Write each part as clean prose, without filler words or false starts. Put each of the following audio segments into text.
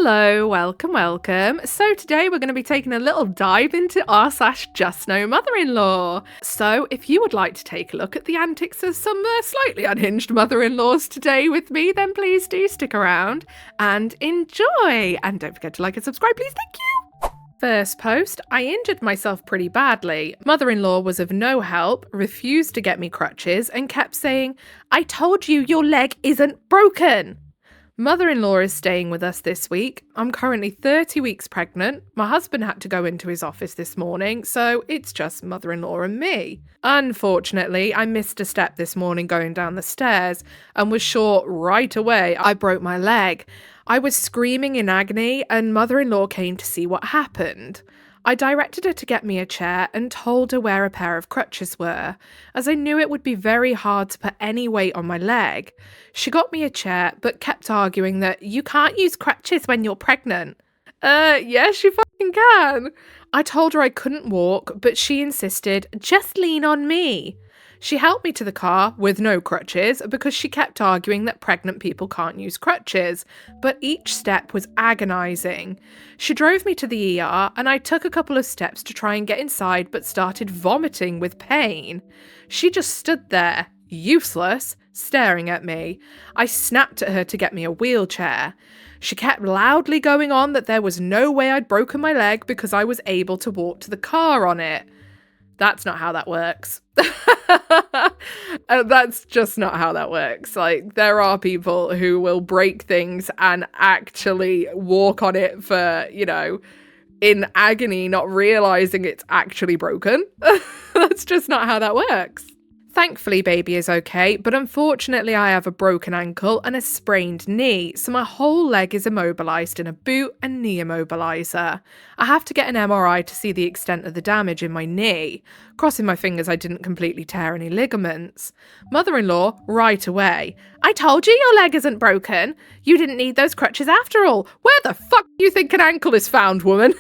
Hello, welcome. So today we're going to be taking a little dive into r/JustNo mother-in-law. So if you would like to take a look at the antics of some slightly unhinged mother-in-laws today with me, then please do stick around and enjoy. And don't forget to like and subscribe, please. Thank you. First post, I injured myself pretty badly. Mother-in-law was of no help, refused to get me crutches, and kept saying, "I told you your leg isn't broken." Mother-in-law is staying with us this week. I'm currently 30 weeks pregnant. My husband had to go into his office this morning, so it's just mother-in-law and me. Unfortunately, I missed a step this morning going down the stairs and was sure right away I broke my leg. I was screaming in agony and mother-in-law came to see what happened. I directed her to get me a chair and told her where a pair of crutches were, as I knew it would be very hard to put any weight on my leg. She got me a chair, but kept arguing that you can't use crutches when you're pregnant. Yes, you fucking can. I told her I couldn't walk, but she insisted, just lean on me. She helped me to the car with no crutches because she kept arguing that pregnant people can't use crutches, but each step was agonising. She drove me to the ER and I took a couple of steps to try and get inside but started vomiting with pain. She just stood there, useless, staring at me. I snapped at her to get me a wheelchair. She kept loudly going on that there was no way I'd broken my leg because I was able to walk to the car on it. That's not how that works. That's just not how that works. Like, there are people who will break things and actually walk on it for, in agony, not realizing it's actually broken. That's just not how that works. Thankfully, baby is okay, but unfortunately I have a broken ankle and a sprained knee, so my whole leg is immobilised in a boot and knee immobiliser. I have to get an MRI to see the extent of the damage in my knee. Crossing my fingers I didn't completely tear any ligaments. Mother-in-law, right away. "I told you your leg isn't broken. You didn't need those crutches after all. Where the fuck do you think an ankle is found, woman?"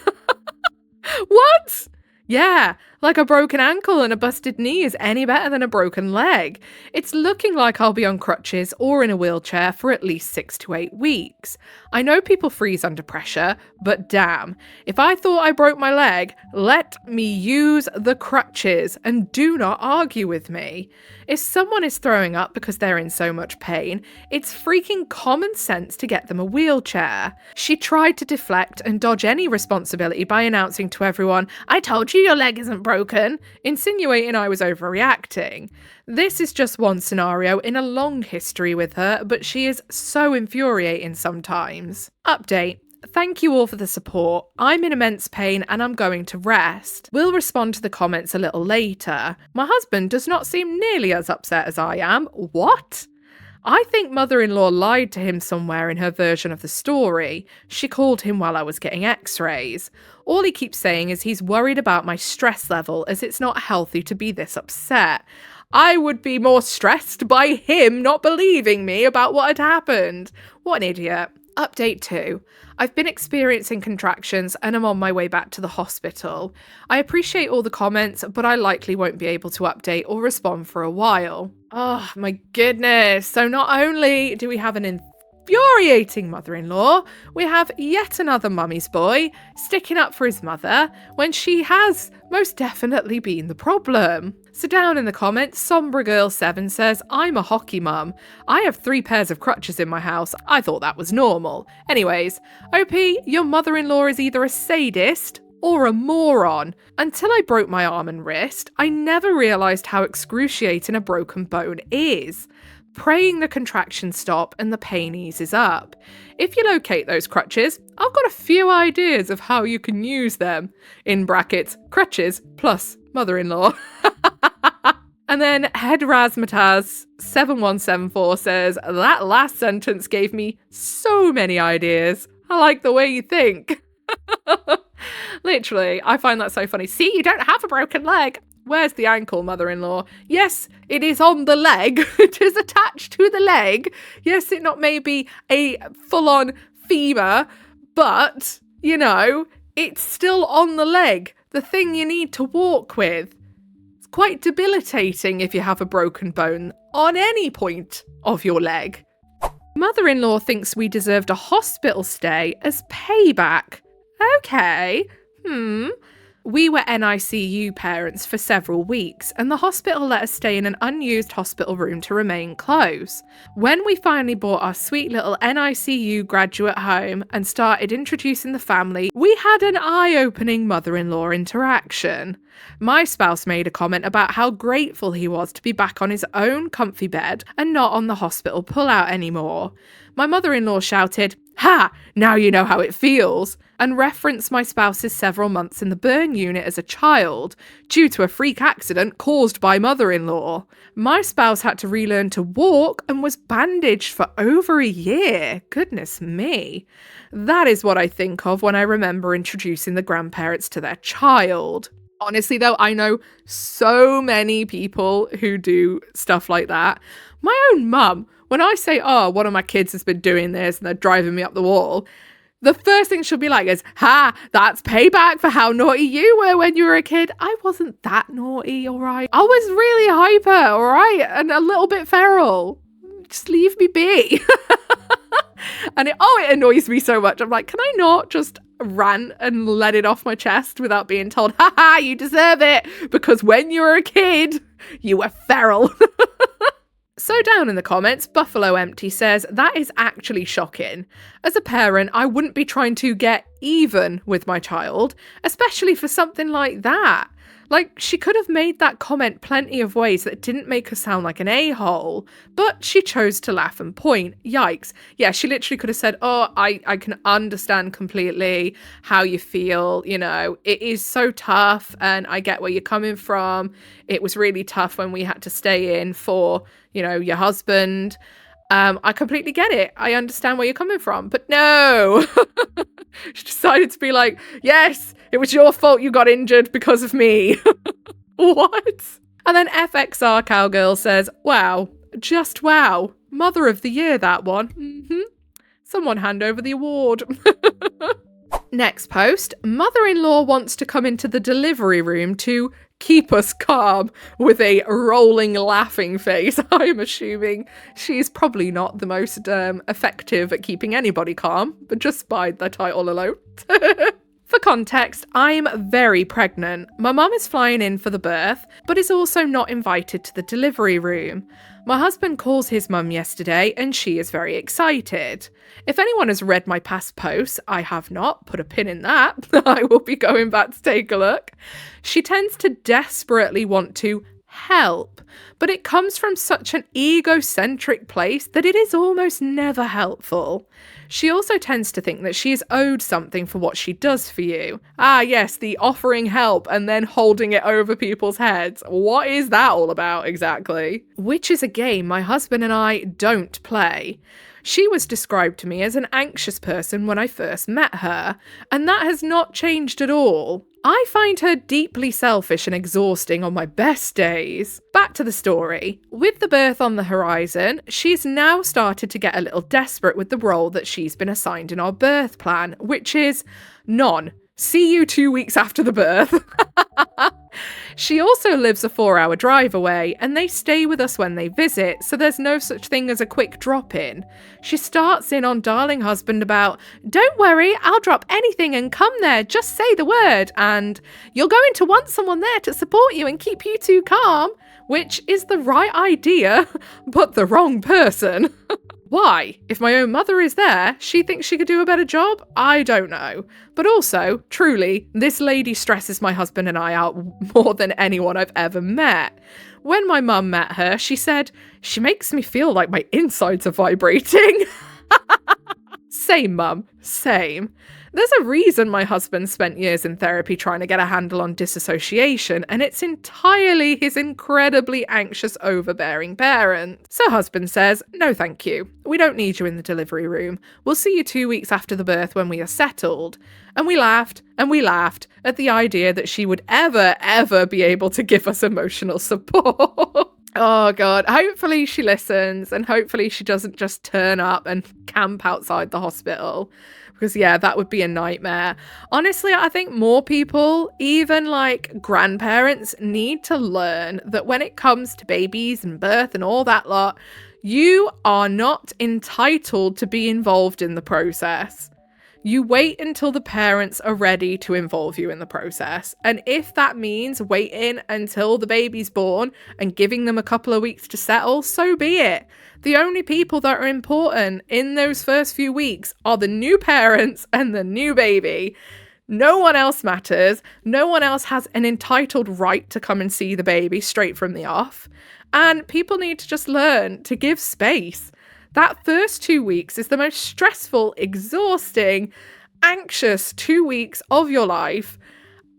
What? Yeah, like a broken ankle and a busted knee is any better than a broken leg. It's looking like I'll be on crutches or in a wheelchair for at least 6 to 8 weeks. I know people freeze under pressure, but damn, if I thought I broke my leg, let me use the crutches and do not argue with me. If someone is throwing up because they're in so much pain, it's freaking common sense to get them a wheelchair. She tried to deflect and dodge any responsibility by announcing to everyone, "I told you your leg isn't broken," insinuating I was overreacting. This is just one scenario in a long history with her, but she is so infuriating sometimes. Update. Thank you all for the support. I'm in immense pain and I'm going to rest. We'll respond to the comments a little later. My husband does not seem nearly as upset as I am. What? I think mother-in-law lied to him somewhere in her version of the story. She called him while I was getting x-rays. All he keeps saying is he's worried about my stress level as it's not healthy to be this upset. I would be more stressed by him not believing me about what had happened. What an idiot. Update 2. I've been experiencing contractions and I'm on my way back to the hospital. I appreciate all the comments, but I likely won't be able to update or respond for a while. Oh my goodness. So not only do we have an infuriating mother-in-law, we have yet another mummy's boy sticking up for his mother when she has most definitely been the problem. So down in the comments, Sombra Girl 7 says, "I'm a hockey mum. I have 3 pairs of crutches in my house. I thought that was normal." Anyways, OP, your mother-in-law is either a sadist or a moron. Until I broke my arm and wrist, I never realised how excruciating a broken bone is. Praying the contractions stop and the pain eases up. If you locate those crutches, I've got a few ideas of how you can use them. In brackets, crutches plus mother-in-law. And then Head Razmataz 7174 says, "That last sentence gave me so many ideas. I like the way you think." Literally, I find that so funny. See, you don't have a broken leg. Where's the ankle, mother-in-law? Yes, it is on the leg. It is attached to the leg. Yes, it not maybe a full-on femur, but, it's still on the leg. The thing you need to walk with. It's quite debilitating if you have a broken bone on any point of your leg. Mother-in-law thinks we deserved a hospital stay as payback. Okay. We were NICU parents for several weeks, and the hospital let us stay in an unused hospital room to remain close. When we finally bought our sweet little NICU graduate home and started introducing the family, we had an eye-opening mother-in-law interaction. My spouse made a comment about how grateful he was to be back on his own comfy bed and not on the hospital pullout anymore. My mother-in-law shouted, "Ha! Now you know how it feels," and referenced my spouse's several months in the burn unit as a child due to a freak accident caused by mother-in-law. My spouse had to relearn to walk and was bandaged for over a year. Goodness me. That is what I think of when I remember introducing the grandparents to their child. Honestly, though, I know so many people who do stuff like that. My own mum, when I say, oh, one of my kids has been doing this and they're driving me up the wall, the first thing she'll be like is, "Ha, that's payback for how naughty you were when you were a kid." I wasn't that naughty, all right? I was really hyper, all right? And a little bit feral. Just leave me be. And it annoys me so much. I'm like, can I not just rant and let it off my chest without being told, "Ha, you deserve it, because when you were a kid, you were feral." So down in the comments, Buffalo Empty says, that is actually shocking. As a parent, I wouldn't be trying to get even with my child, especially for something like that. Like, she could have made that comment plenty of ways that didn't make her sound like an a-hole, but she chose to laugh and point. Yikes. Yeah, she literally could have said, "Oh, I can understand completely how you feel. You know, it is so tough and I get where you're coming from. It was really tough when we had to stay in for, you know, your husband. I completely get it. I understand where you're coming from." But no, she decided to be like, "Yes, it was your fault you got injured because of me." What? And then FXR Cowgirl says, "Wow, just wow. Mother of the Year, that one. Someone hand over the award." Next post, mother-in-law wants to come into the delivery room to keep us calm with a rolling laughing face. I'm assuming she's probably not the most effective at keeping anybody calm, but just by the title alone. For context, I'm very pregnant. My mum is flying in for the birth, but is also not invited to the delivery room. My husband calls his mum yesterday and she is very excited. If anyone has read my past posts, I have not, put a pin in that. I will be going back to take a look. She tends to desperately want to help, but it comes from such an egocentric place that it is almost never helpful. She also tends to think that she is owed something for what she does for you. Ah, yes, the offering help and then holding it over people's heads. What is that all about exactly? Which is a game my husband and I don't play. She was described to me as an anxious person when I first met her, and that has not changed at all. I find her deeply selfish and exhausting on my best days. Back to the story. With the birth on the horizon, she's now started to get a little desperate with the role that she's been assigned in our birth plan, which is none. See you 2 weeks after the birth. She also lives a 4-hour drive away, and they stay with us when they visit, so there's no such thing as a quick drop-in. She starts in on darling husband about, "Don't worry, I'll drop anything and come there, just say the word," and "You're going to want someone there to support you and keep you two calm," which is the right idea, but the wrong person. Why? If my own mother is there, she thinks she could do a better job? I don't know. But also, truly, this lady stresses my husband and I out more than anyone I've ever met. When my mum met her, she said, "She makes me feel like my insides are vibrating." Same, mum. Same. There's a reason my husband spent years in therapy trying to get a handle on disassociation, and it's entirely his incredibly anxious, overbearing parent. So husband says, "No thank you. We don't need you in the delivery room. We'll see you 2 weeks after the birth when we are settled." And we laughed at the idea that she would ever be able to give us emotional support. Oh God, hopefully she listens, and hopefully she doesn't just turn up and camp outside the hospital. Because yeah, that would be a nightmare. Honestly, I think more people, even like grandparents, need to learn that when it comes to babies and birth and all that lot, You are not entitled to be involved in the process. You wait until the parents are ready to involve you in the process. And if that means waiting until the baby's born and giving them a couple of weeks to settle, so be it. The only people that are important in those first few weeks are the new parents and the new baby. No one else matters. No one else has an entitled right to come and see the baby straight from the off. And people need to just learn to give space. That first 2 weeks is the most stressful, exhausting, anxious 2 weeks of your life.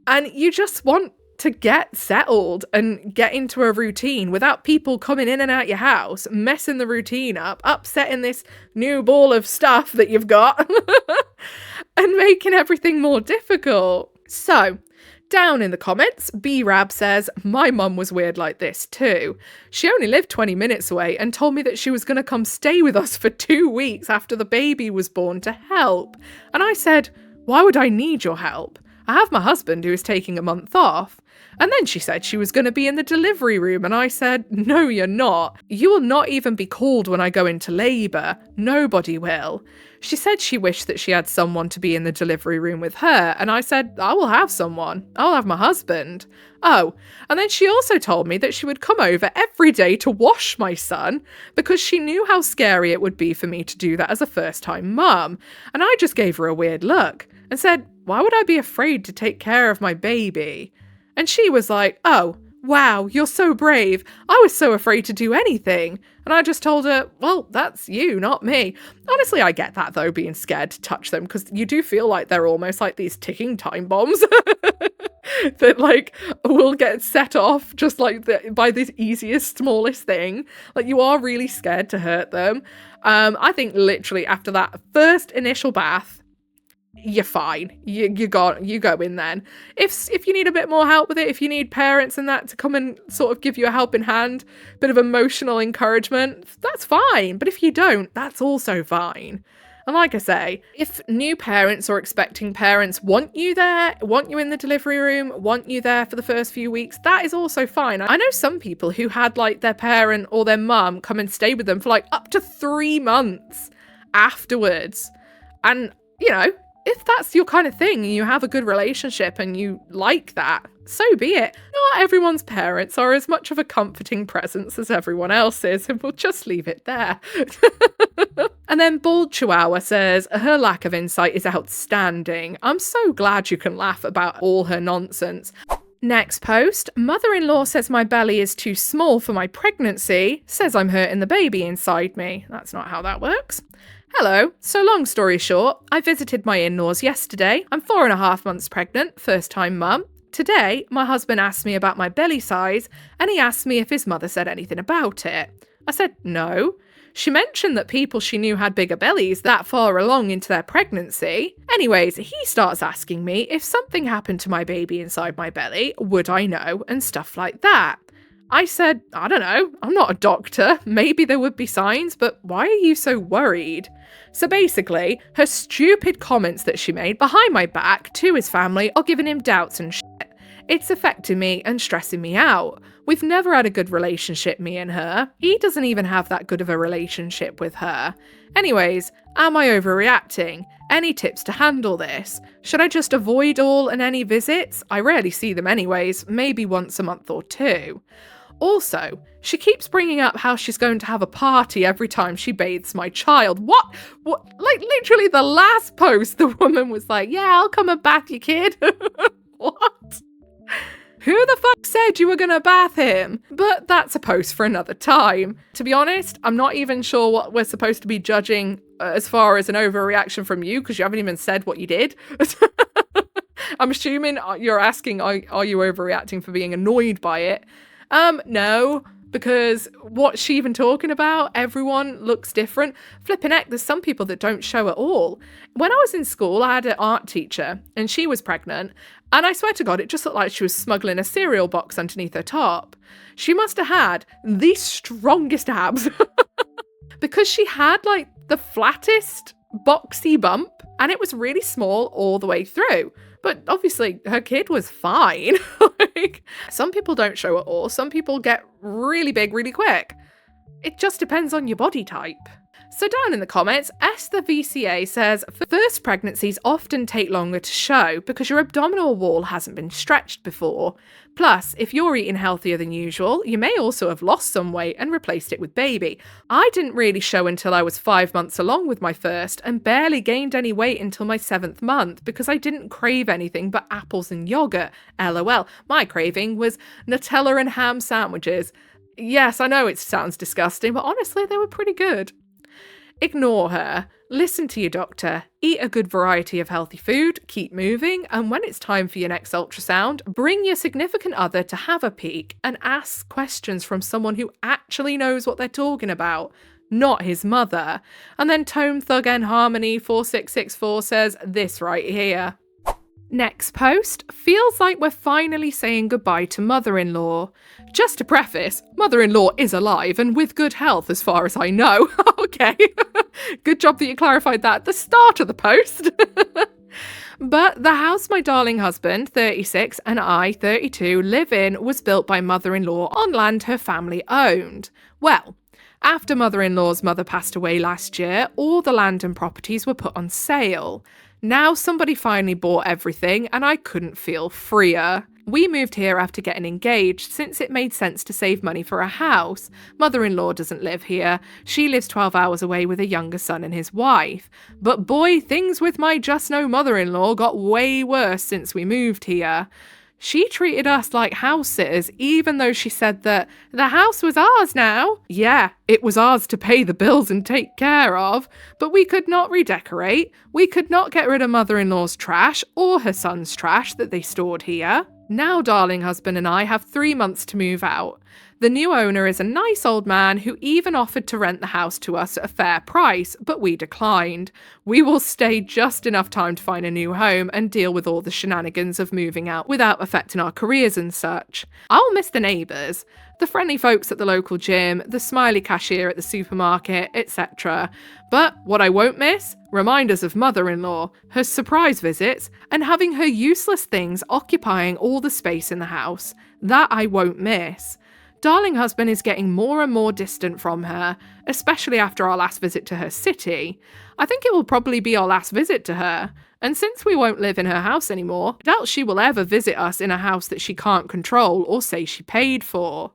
And you just want to get settled and get into a routine without people coming in and out your house, messing the routine up, upsetting this new ball of stuff that you've got, and making everything more difficult. So, down in the comments, B-Rab says, my mum was weird like this too. She only lived 20 minutes away and told me that she was going to come stay with us for 2 weeks after the baby was born to help. And I said, why would I need your help? I have my husband who is taking a month off. And then she said she was going to be in the delivery room, and I said, no, you're not. You will not even be called when I go into labour. Nobody will. She said she wished that she had someone to be in the delivery room with her, and I said, I will have someone. I'll have my husband. Oh, and then she also told me that she would come over every day to wash my son because she knew how scary it would be for me to do that as a first-time mum. And I just gave her a weird look and said, why would I be afraid to take care of my baby? And she was like, oh, wow, you're so brave. I was so afraid to do anything. And I just told her, well, that's you, not me. Honestly, I get that though, being scared to touch them, because you do feel like they're almost like these ticking time bombs that like will get set off just like by the easiest, smallest thing. Like you are really scared to hurt them. I think literally after that first initial bath, you're fine. You go in then. If you need a bit more help with it, if you need parents and that to come and sort of give you a helping hand, bit of emotional encouragement, that's fine. But if you don't, that's also fine. And like I say, if new parents or expecting parents want you there, want you in the delivery room, want you there for the first few weeks, that is also fine. I know some people who had like their parent or their mum come and stay with them for like up to 3 months afterwards. And, you know, if that's your kind of thing, and you have a good relationship and you like that, so be it. Not everyone's parents are as much of a comforting presence as everyone else's, and we'll just leave it there. And then Bald Chihuahua says, her lack of insight is outstanding. I'm so glad you can laugh about all her nonsense. Next post, mother-in-law says my belly is too small for my pregnancy, says I'm hurting the baby inside me. That's not how that works. Hello. So long story short, I visited my in-laws yesterday. I'm 4.5 months pregnant, first time mum. Today, my husband asked me about my belly size and he asked me if his mother said anything about it. I said no. She mentioned that people she knew had bigger bellies that far along into their pregnancy. Anyways, he starts asking me if something happened to my baby inside my belly, would I know, and stuff like that. I said, I don't know, I'm not a doctor, maybe there would be signs, but why are you so worried? So basically, her stupid comments that she made behind my back to his family are giving him doubts and shit. It's affecting me and stressing me out. We've never had a good relationship, me and her. He doesn't even have that good of a relationship with her. Anyways, am I overreacting? Any tips to handle this? Should I just avoid all and any visits? I rarely see them anyways, maybe once a month or 2. Also, she keeps bringing up how she's going to have a party every time she bathes my child. What? Like, literally the last post, the woman was like, yeah, I'll come and bath your kid. What? Who the fuck said you were gonna bath him? But that's a post for another time. To be honest, I'm not even sure what we're supposed to be judging as far as an overreaction from you, because you haven't even said what you did. I'm assuming you're asking, are you overreacting for being annoyed by it? No, because what's she even talking about? Everyone looks different. Flipping heck, there's some people that don't show at all. When I was in school, I had an art teacher and she was pregnant, and I swear to God, it just looked like she was smuggling a cereal box underneath her top. She must have had the strongest abs because she had like the flattest boxy bump and it was really small all the way through. But obviously her kid was fine. Like, some people don't show at all. Some people get really big really quick. It just depends on your body type. So down in the comments, S the VCA says, first pregnancies often take longer to show because your abdominal wall hasn't been stretched before. Plus, if you're eating healthier than usual, you may also have lost some weight and replaced it with baby. I didn't really show until I was 5 months along with my first and barely gained any weight until my 7th month because I didn't crave anything but apples and yogurt. LOL. My craving was Nutella and ham sandwiches. Yes, I know it sounds disgusting, but honestly, they were pretty good. Ignore her. Listen to your doctor. Eat a good variety of healthy food, keep moving, and when it's time for your next ultrasound, bring your significant other to have a peek and ask questions from someone who actually knows what they're talking about, not his mother. And then Tone Thug and Harmony 4664 says this right here. Next post, feels like we're finally saying goodbye to mother-in-law. Just to preface, mother-in-law is alive and with good health as far as I know. Okay, good job that you clarified that at the start of the post. But the house my darling husband, 36, and I, 32, live in was built by mother-in-law on land her family owned. Well, after mother-in-law's mother passed away last year, all the land and properties were put on sale. Now somebody finally bought everything and I couldn't feel freer. We moved here after getting engaged since it made sense to save money for a house. Mother-in-law doesn't live here. She lives 12 hours away with a younger son and his wife. But boy, things with my just-no mother-in-law got way worse since we moved here. She treated us like house sitters, even though she said that the house was ours now. Yeah, it was ours to pay the bills and take care of, but we could not redecorate. We could not get rid of mother-in-law's trash or her son's trash that they stored here. Now, darling husband and I have 3 months to move out. The new owner is a nice old man who even offered to rent the house to us at a fair price, but we declined. We will stay just enough time to find a new home and deal with all the shenanigans of moving out without affecting our careers and such. I'll miss the neighbours, the friendly folks at the local gym, the smiley cashier at the supermarket, etc. But what I won't miss? Reminders of mother-in-law, her surprise visits, and having her useless things occupying all the space in the house. That I won't miss. Darling husband is getting more and more distant from her, especially after our last visit to her city. I think it will probably be our last visit to her, and since we won't live in her house anymore, I doubt she will ever visit us in a house that she can't control or say she paid for.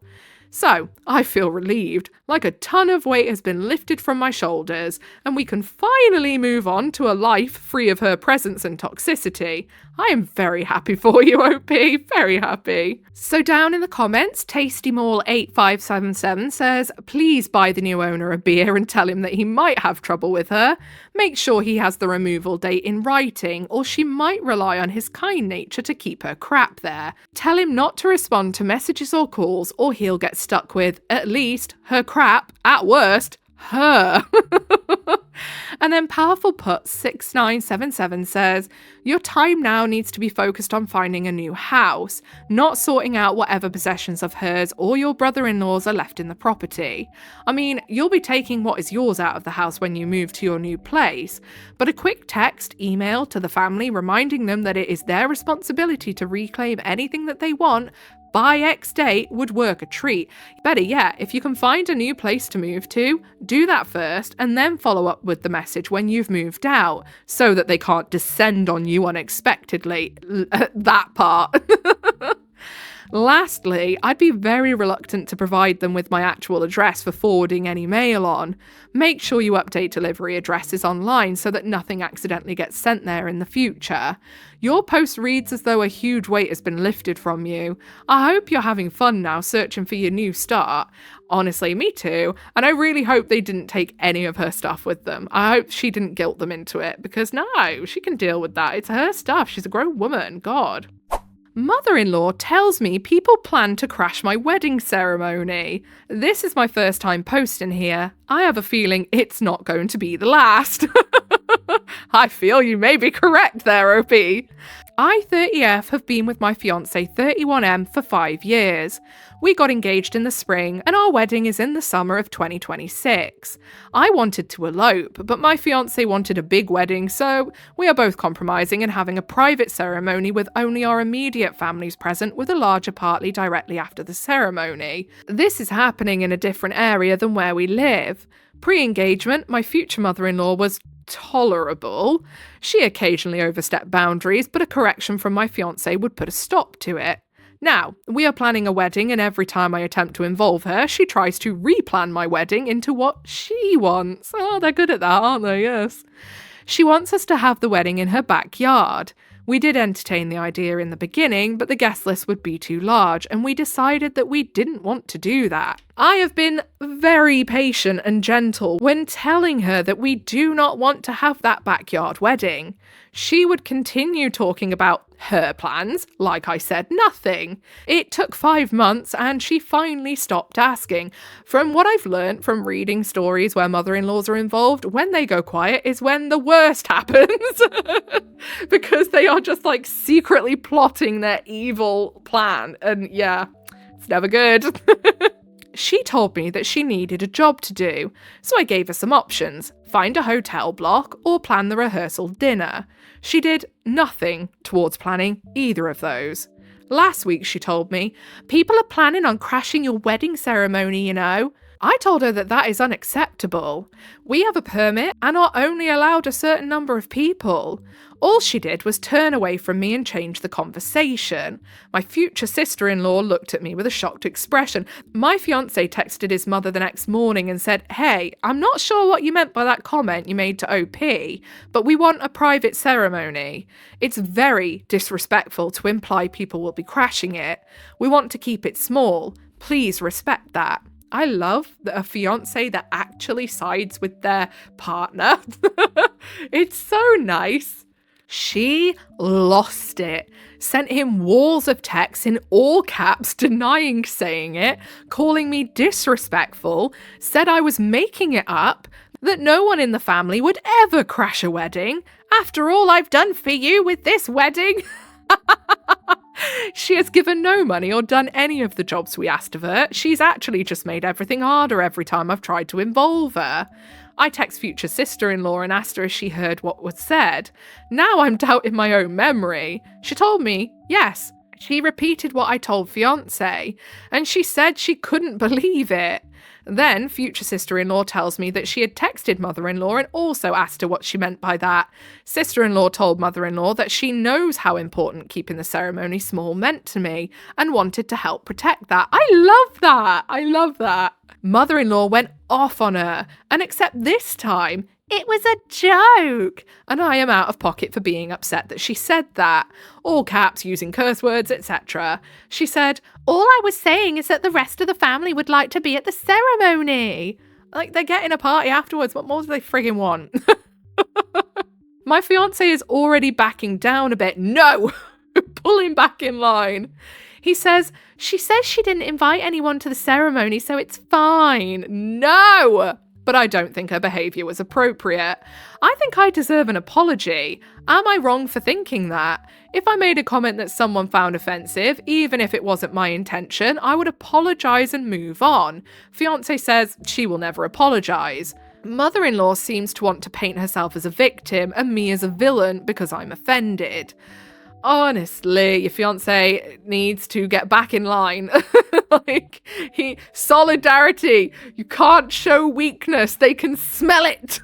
So, I feel relieved, like a ton of weight has been lifted from my shoulders, and we can finally move on to a life free of her presence and toxicity. I am very happy for you, OP, very happy. So down in the comments, TastyMall8577 says, please buy the new owner a beer and tell him that he might have trouble with her. Make sure he has the removal date in writing, or she might rely on his kind nature to keep her crap there. Tell him not to respond to messages or calls, or he'll get stuck with, at least, her crap, at worst, her. And then Powerful Put 6977 says, your time now needs to be focused on finding a new house, not sorting out whatever possessions of hers or your brother-in-law's are left in the property. I mean, you'll be taking what is yours out of the house when you move to your new place, but a quick text, email to the family reminding them that it is their responsibility to reclaim anything that they want by X date would work a treat. Better yet, if you can find a new place to move to, do that first and then follow up with the message when you've moved out, so that they can't descend on you unexpectedly. That part. Lastly, I'd be very reluctant to provide them with my actual address for forwarding any mail on. Make sure you update delivery addresses online so that nothing accidentally gets sent there in the future. Your post reads as though a huge weight has been lifted from you. I hope you're having fun now searching for your new start. Honestly, me too, and I really hope they didn't take any of her stuff with them. I hope she didn't guilt them into it, because no, she can deal with that. It's her stuff. She's a grown woman. God. Mother-in-law tells me people plan to crash my wedding ceremony. This is my first time posting here. I have a feeling it's not going to be the last. I feel you may be correct there, OP. I, 30F, have been with my fiance 31M for 5 years. We got engaged in the spring and our wedding is in the summer of 2026. I wanted to elope, but my fiance wanted a big wedding, so we are both compromising and having a private ceremony with only our immediate families present, with a larger party directly after the ceremony. This is happening in a different area than where we live. Pre-engagement, my future mother-in-law was tolerable. She occasionally overstepped boundaries, but a correction from my fiance would put a stop to it. Now, we are planning a wedding, and every time I attempt to involve her, she tries to replan my wedding into what she wants. Oh, they're good at that, aren't they? Yes. She wants us to have the wedding in her backyard. We did entertain the idea in the beginning, but the guest list would be too large, and we decided that we didn't want to do that. I have been very patient and gentle when telling her that we do not want to have that backyard wedding. She would continue talking about her plans, like I said nothing. It took 5 months and she finally stopped asking. From what I've learned from reading stories where mother-in-laws are involved, when they go quiet is when the worst happens. Because they are just like secretly plotting their evil plan. And yeah, it's never good. She told me that she needed a job to do, so I gave her some options: find a hotel block or plan the rehearsal dinner. She did nothing towards planning either of those. Last week, she told me, people are planning on crashing your wedding ceremony, you know. I told her that that is unacceptable. We have a permit and are only allowed a certain number of people. All she did was turn away from me and change the conversation. My future sister-in-law looked at me with a shocked expression. My fiancé texted his mother the next morning and said, "Hey, I'm not sure what you meant by that comment you made to OP, but we want a private ceremony. It's very disrespectful to imply people will be crashing it. We want to keep it small. Please respect that." I love a fiancé that actually sides with their partner. It's so nice. She lost it, sent him walls of text in all caps denying saying it, calling me disrespectful, said I was making it up, that no one in the family would ever crash a wedding. After all I've done for you with this wedding. She has given no money or done any of the jobs we asked of her. She's actually just made everything harder every time I've tried to involve her. I text future sister-in-law and asked her if she heard what was said. Now I'm doubting my own memory. She told me, yes. She repeated what I told fiancé, and she said she couldn't believe it. Then future sister-in-law tells me that she had texted mother-in-law and also asked her what she meant by that. Sister-in-law told mother-in-law that she knows how important keeping the ceremony small meant to me and wanted to help protect that. I love that. I love that. Mother-in-law went off on her, and except this time, it was a joke, and I am out of pocket for being upset that she said that. All caps, using curse words, etc. She said, "All I was saying is that the rest of the family would like to be at the ceremony." Like, they're getting a party afterwards, what more do they friggin' want? My fiancé is already backing down a bit. No! Pulling back in line. He says, "She says she didn't invite anyone to the ceremony, so it's fine." No! But I don't think her behaviour was appropriate. I think I deserve an apology. Am I wrong for thinking that? If I made a comment that someone found offensive, even if it wasn't my intention, I would apologise and move on. Fiancé says she will never apologise. Mother-in-law seems to want to paint herself as a victim and me as a villain because I'm offended. Honestly, your fiance needs to get back in line. Solidarity. You can't show weakness. They can smell it.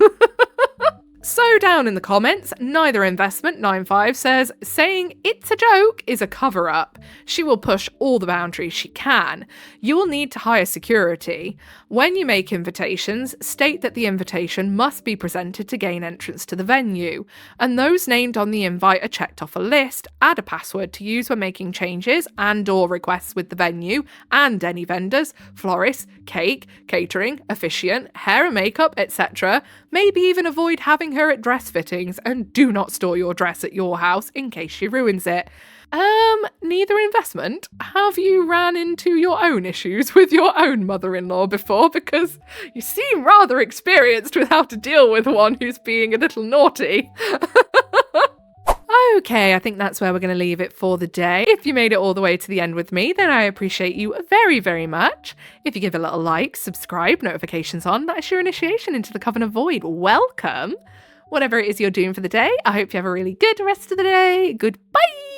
So down in the comments, Neither Investment 95 says, saying it's a joke is a cover-up. She will push all the boundaries she can. You will need to hire security. When you make invitations, state that the invitation must be presented to gain entrance to the venue, and those named on the invite are checked off a list. Add a password to use when making changes and/or requests with the venue and any vendors, florists, cake, catering, officiant, hair and makeup, etc. Maybe even avoid having her at dress fittings, and do not store your dress at your house in case she ruins it. Neither Investment, have you ran into your own issues with your own mother-in-law before? Because you seem rather experienced with how to deal with one who's being a little naughty. Okay, I think that's where we're going to leave it for the day. If you made it all the way to the end with me, then I appreciate you very, very much. If you give a little like, subscribe, notifications on, that's your initiation into the Coven of Void. Welcome. Whatever it is you're doing for the day, I hope you have a really good rest of the day. Goodbye.